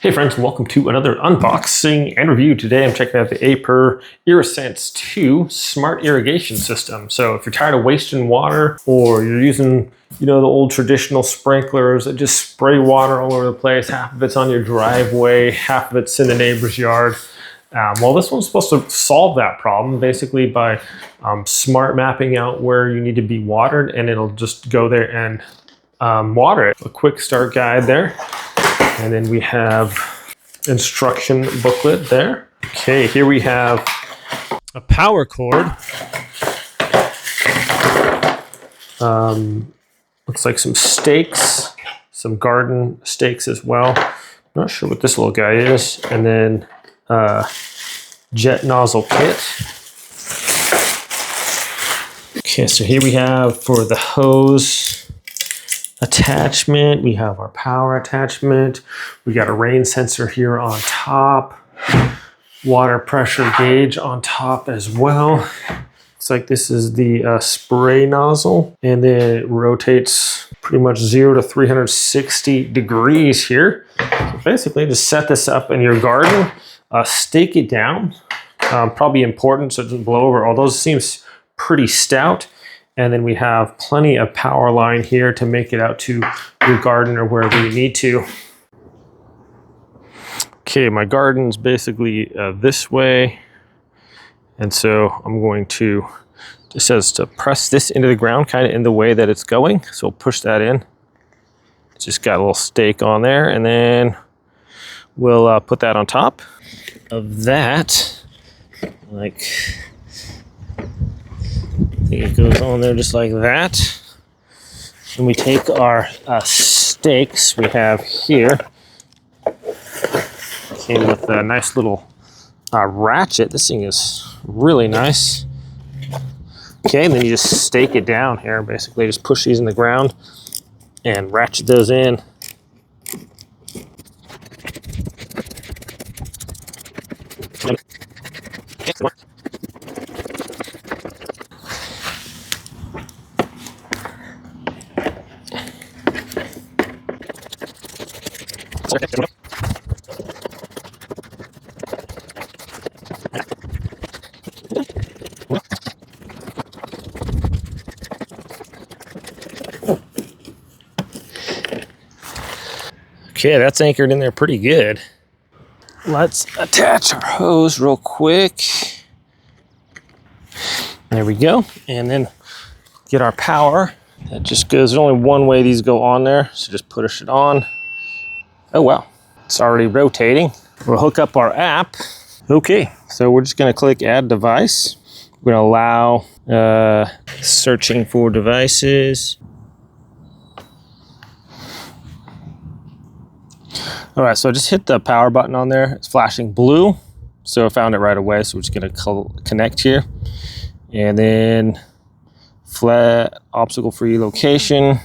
Hey friends, and welcome to another unboxing and review. Today I'm checking out the Aiper IrriSense 2 Smart Irrigation System. So if you're tired of wasting water, or you're using, the old traditional sprinklers that just spray water all over the place, half of it's on your driveway, half of it's in the neighbor's yard. Well, this one's supposed to solve that problem basically by smart mapping out where you need to be watered, and it'll just go there and water it. A quick start guide there. And then we have instruction booklet there. Okay, here we have a power cord. Looks like some stakes, some garden stakes as well. Not sure what this little guy is. And then jet nozzle kit. Okay, so here we have for the hose attachment, we have our power attachment, we got a rain sensor here on top, water pressure gauge on top as well. Looks like this is the spray nozzle, and then it rotates pretty much 0 to 360 degrees here. So basically just set this up in your garden, stake it down, probably important so it doesn't blow over, although it seems pretty stout. And then we have plenty of power line here to make it out to your garden or wherever you need to. Okay, my garden's basically this way. And so I'm going to, it says to press this into the ground kind of in the way that it's going. So push that in. It's just got a little stake on there, and then we'll put that on top of that. Like, I think it goes on there just like that. And we take our stakes we have here. Came with a nice little ratchet. This thing is really nice. Okay, and then you just stake it down here. Basically, just push these in the ground and ratchet those in. Okay, that's anchored in there pretty good. Let's attach our hose real quick. There we go. And then get our power. That just goes, there's only one way these go on there, so just push it on. Oh wow, it's already rotating. We'll hook up our app. Okay, so we're just gonna click add device. We're gonna allow searching for devices. All right, so I just hit the power button on there. It's flashing blue, so I found it right away. So we're just gonna connect here. And then flat obstacle-free location.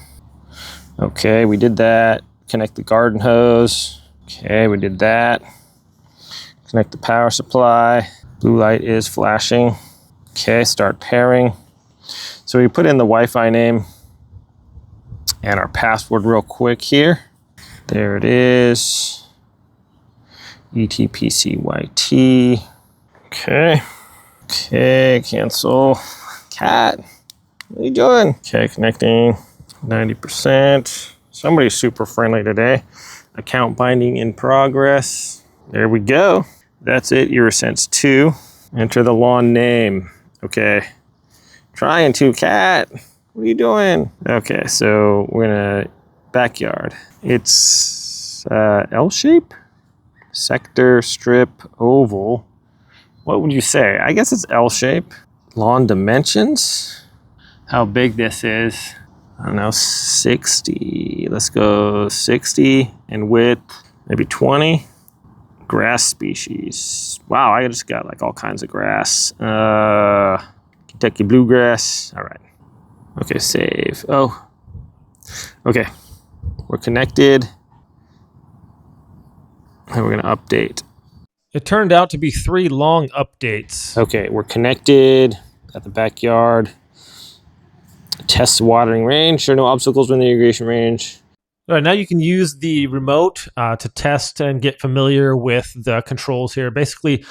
Okay, we did that. Connect the garden hose. Okay, we did that. Connect the power supply. Blue light is flashing. Okay, start pairing. So we put in the Wi-Fi name and our password real quick here. There it is. ETPC YT. Okay. Okay, cancel. Cat, what are you doing? Okay, connecting 90%. Somebody's super friendly today. Account binding in progress. There we go. That's it, IrriSense 2. Enter the lawn name. Okay. Trying to, Cat. What are you doing? Okay, so we're gonna backyard. It's L shape? Sector, strip, oval. What would you say? I guess it's L shape. Lawn dimensions. How big this is. I don't know, 60. Let's go 60. And width, maybe 20. Grass species. Wow, I just got like all kinds of grass. Kentucky bluegrass. All right. Okay, save. Oh. Okay. We're connected. And we're gonna update. It turned out to be 3 long updates. Okay, we're connected. Got the backyard. Test the watering range. There are no obstacles within the irrigation range. All right, now you can use the remote to test and get familiar with the controls here. Basically,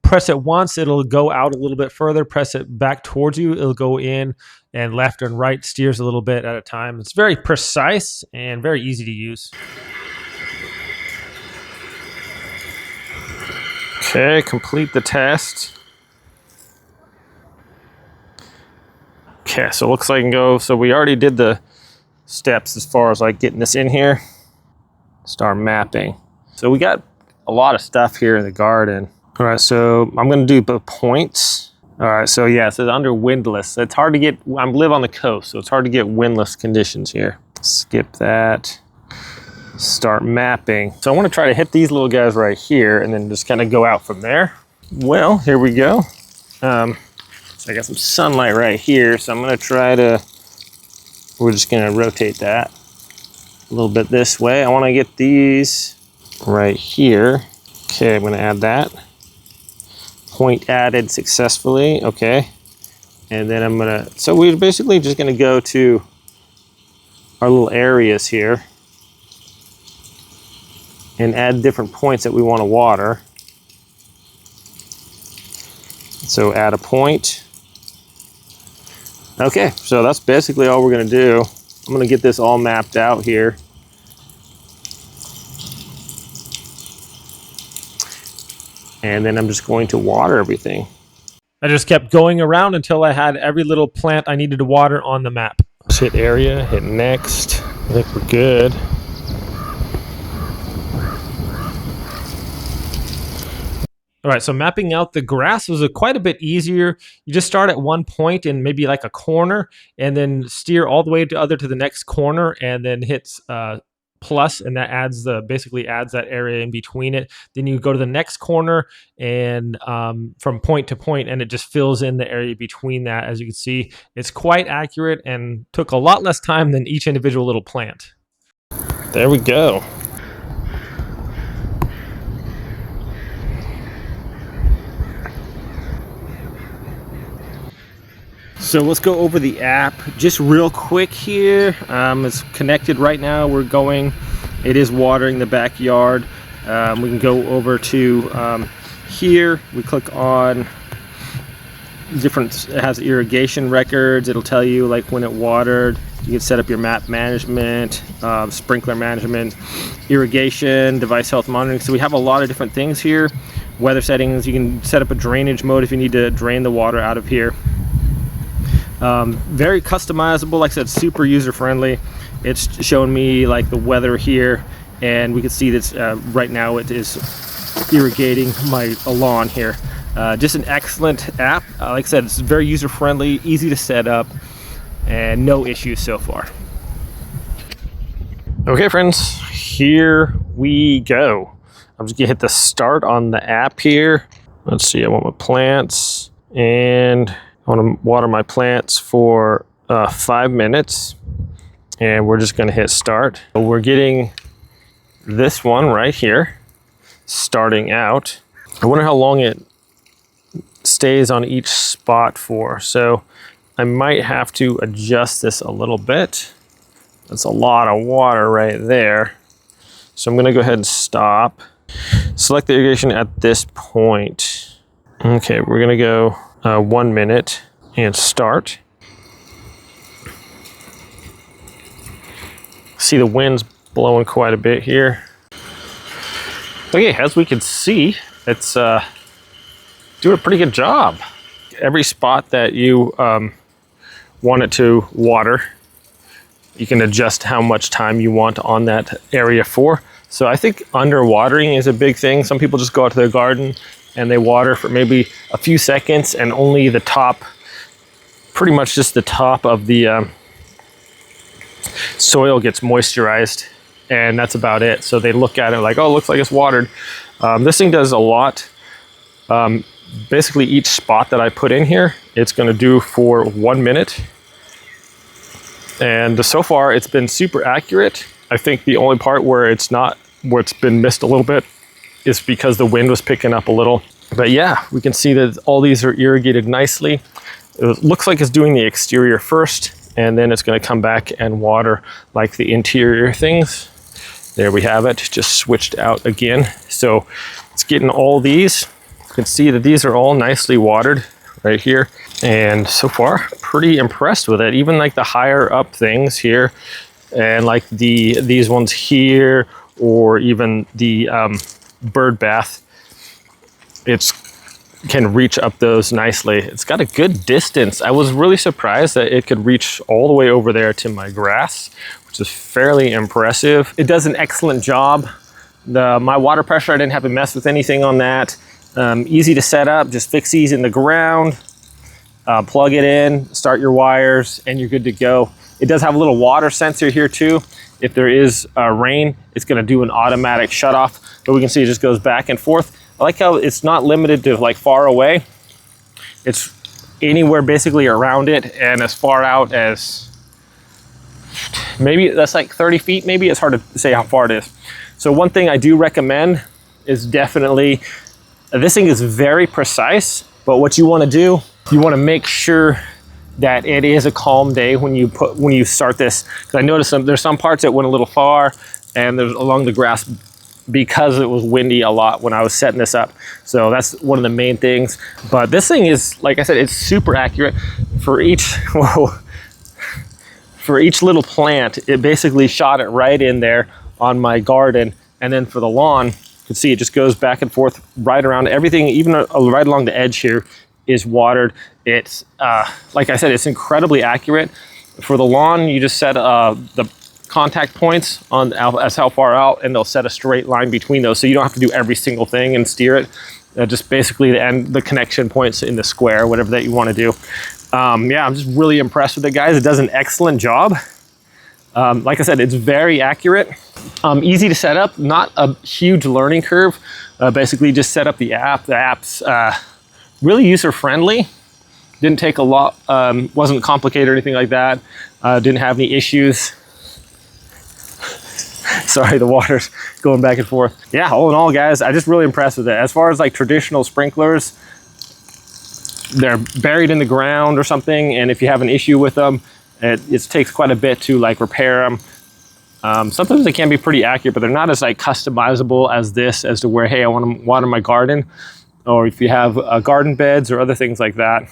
press it once, it'll go out a little bit further. Press it back towards you, it'll go in, and left and right steers a little bit at a time. It's very precise and very easy to use. Okay, complete the test. Okay, so it looks like I can go. So we already did the steps as far as like getting this in here. Start mapping. So we got a lot of stuff here in the garden. All right, so I'm gonna do the points. All right, so yeah, so under windless. It's hard to get, I live on the coast, so it's hard to get windless conditions here. Skip that. Start mapping. So I want to try to hit these little guys right here and then just kind of go out from there. Well, here we go. So I got some sunlight right here, so I'm going to try to, we're just going to rotate that a little bit this way. I want to get these right here. Okay, I'm going to add that. Point added successfully. Okay. And then I'm going to, so we're basically just going to go to our little areas here and add different points that we want to water. So add a point. Okay, so that's basically all we're going to do. I'm going to get this all mapped out here. And then I'm just going to water everything. I just kept going around until I had every little plant I needed to water on the map. Just hit area, hit next. I think we're good. All right, so mapping out the grass was quite a bit easier. You just start at one point in maybe like a corner and then steer all the way to the next corner and then hit plus, and that adds basically adds that area in between it. Then you go to the next corner and from point to point, and it just fills in the area between that. As you can see, it's quite accurate and took a lot less time than each individual little plant. There we go. So let's go over the app just real quick here. It's connected right now. We're going, it is watering the backyard. We can go over to here. We click on different, it has irrigation records. It'll tell you like when it watered. You can set up your map management, sprinkler management, irrigation, device health monitoring. So we have a lot of different things here. Weather settings, you can set up a drainage mode if you need to drain the water out of here. Very customizable, like I said, super user friendly. It's showing me like the weather here, and we can see that right now it is irrigating my lawn here. Just an excellent app. Like I said, it's very user friendly, easy to set up, and no issues so far. Okay friends, here we go. I'm just gonna hit the start on the app here. Let's see, I want my plants, and I want to water my plants for 5 minutes, and we're just going to hit start. So we're getting this one right here starting out. I wonder how long it stays on each spot for. So I might have to adjust this a little bit. That's a lot of water right there. So I'm going to go ahead and stop. Select the irrigation at this point. Okay, we're going to go 1 minute and start. See the wind's blowing quite a bit here. Okay, as we can see, it's doing a pretty good job. Every spot that you want it to water, you can adjust how much time you want on that area for. So I think underwatering is a big thing. Some people just go out to their garden and they water for maybe a few seconds, and only the top, pretty much just the top of the soil gets moisturized, and that's about it. So they look at it like, oh, it looks like it's watered. This thing does a lot. Basically each spot that I put in here, it's gonna do for 1 minute. And so far it's been super accurate. I think the only part where it's been missed a little bit is because the wind was picking up a little. But yeah, we can see that all these are irrigated nicely. It looks like it's doing the exterior first, and then it's going to come back and water like the interior things. There we have it, just switched out again. So it's getting all these. You can see that these are all nicely watered right here. And so far, pretty impressed with it. Even like the higher up things here, and like these ones here, or even the bird bath, it's can reach up those nicely. It's got a good distance. I was really surprised that it could reach all the way over there to my grass, which is fairly impressive. It does an excellent job. My water pressure, I didn't have to mess with anything on that. Easy to set up, just fix these in the ground, plug it in, start your wires, and you're good to go. It does have a little water sensor here too. If there is rain, it's gonna do an automatic shut off, but we can see it just goes back and forth. I like how it's not limited to like far away. It's anywhere basically around it, and as far out as maybe that's like 30 feet, maybe. It's hard to say how far it is. So one thing I do recommend is definitely, this thing is very precise, but what you wanna do, you wanna make sure that it is a calm day when you start this. Because I noticed there's some parts that went a little far, and there's along the grass, because it was windy a lot when I was setting this up. So that's one of the main things. But this thing is, like I said, it's super accurate. For each, for each little plant, it basically shot it right in there on my garden. And then for the lawn, you can see it just goes back and forth right around everything, even right along the edge here is watered. It's, like I said, it's incredibly accurate. For the lawn, you just set the contact points on as how far out, and they'll set a straight line between those, so you don't have to do every single thing and steer it. Just basically the connection points in the square, whatever that you want to do. Yeah, I'm just really impressed with it, guys. It does an excellent job. Like I said, it's very accurate, easy to set up, not a huge learning curve. Basically just set up the app. The app's really user friendly. Didn't take a lot, wasn't complicated or anything like that. Didn't have any issues. Sorry, the water's going back and forth. Yeah, all in all, guys, I'm just really impressed with it. As far as like traditional sprinklers, they're buried in the ground or something, and if you have an issue with them, it takes quite a bit to like repair them. Sometimes they can be pretty accurate, but they're not as like customizable as this, as to where, hey, I want to water my garden, or if you have garden beds or other things like that.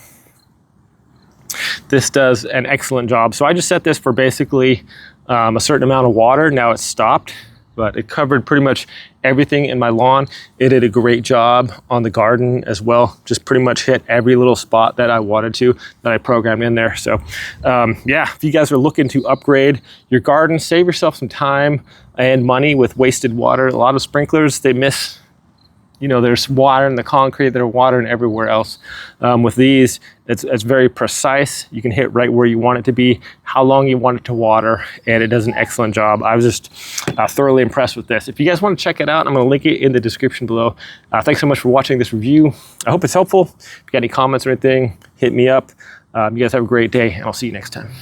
This does an excellent job. So I just set this for basically a certain amount of water. Now it's stopped, but it covered pretty much everything in my lawn. It did a great job on the garden as well. Just pretty much hit every little spot that I wanted to, that I programmed in there. So yeah, if you guys are looking to upgrade your garden, save yourself some time and money with wasted water. A lot of sprinklers, they miss, you know, there's water in the concrete, there's water in everywhere else. With these, it's very precise. You can hit right where you want it to be, how long you want it to water, and it does an excellent job. I was just thoroughly impressed with this. If you guys want to check it out, I'm going to link it in the description below. Thanks so much for watching this review. I hope it's helpful. If you got any comments or anything, hit me up. You guys have a great day, and I'll see you next time.